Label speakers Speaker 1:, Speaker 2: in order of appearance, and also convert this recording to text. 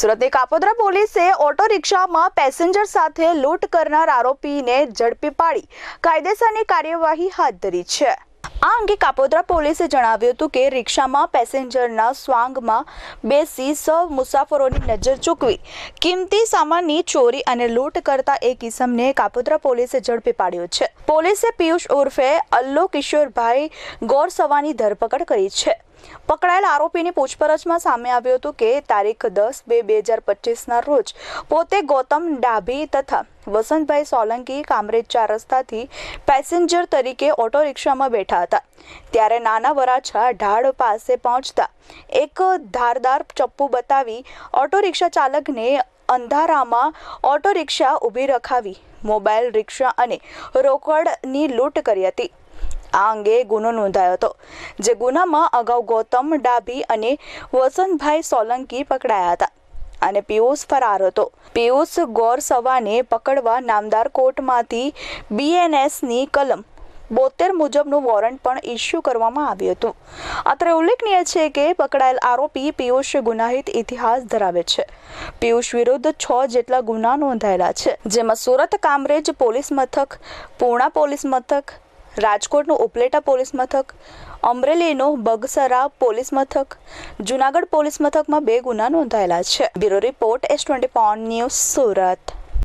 Speaker 1: સુરતની કાપોદ્રા પોલીસે ઓટો રિક્ષામાં પેસેન્જર સાથે લૂંટ કરનાર આરોપીને ઝડપી પાડી કાયદેસરની કાર્યવાહી હાથ ધરી છે। આ અંગે કાપોદ્રા પોલીસે જણાવ્યું હતું કે રિક્ષામાં પેસેન્જરના સ્વાંગમાં બેસી સૌ મુસાફરોની નજર ચૂકવી કિંમતી સામાનની ચોરી અને લૂંટ કરતા એક ઇસમને કાપોદ્રા પોલીસે ઝડપી પાડ્યો છે। પોલીસે પિયુષ ઉર્ફે અલ્લુ કિશોરભાઈ ગોરસવાની ધરપકડ કરી છે। પકડાયેલ આરોપીની પૂછપરછમાં સામે આવ્યું હતું કે તારીખ 10/2/2025ના રોજ પોતે ગૌતમ ડાભી તથા વસંતભાઈ સોલંકી કામરેજ 4 રસ્તાથી પેસેન્જર તરીકે ઓટો રિક્ષામાં બેઠા હતા। ત્યારે નાના વરાછા ઢાળ પાસે પહોંચતા એક ધારદાર ચપ્પુ બતાવી ઓટો રિક્ષા ચાલકને અંધારામાં ઓટો રિક્ષા ઊભી રખાવી મોબાઈલ રિક્ષા અને રોકડની લૂંટ કરી હતી। આ અંગે ગુનો નોંધાયો હતો, જે ગુનામાં અગાઉ ગૌતમ ડાભી અને વસંતભાઈ સોલંકી પકડાયા હતા અને પિયુષ ફરાર હતો। પિયુષ ગોરસવાને પકડવા નામદાર કોર્ટમાંથી BNSની કલમ 72 મુજબનું વોરંટ પણ ઇસ્યુ કરવામાં આવ્યું હતું। અત્રે ઉલ્લેખનીય છે કે પકડાયેલ આરોપી પિયુષ ગુનાહિત ઇતિહાસ ધરાવે છે। પિયુષ વિરુદ્ધ 6 જેટલા ગુના નોંધાયેલા છે, જેમાં સુરત કામરેજ પોલીસ મથક, પૂર્ણા પોલીસ મથક, રાજકોટનું ઉપલેટા પોલીસ મથક, અમરેલીનો બગસરા પોલીસ મથક, જૂનાગઢ પોલીસ મથકમાં 2 ગુના નોંધાયેલા છે। Bureau report S24 news Surat.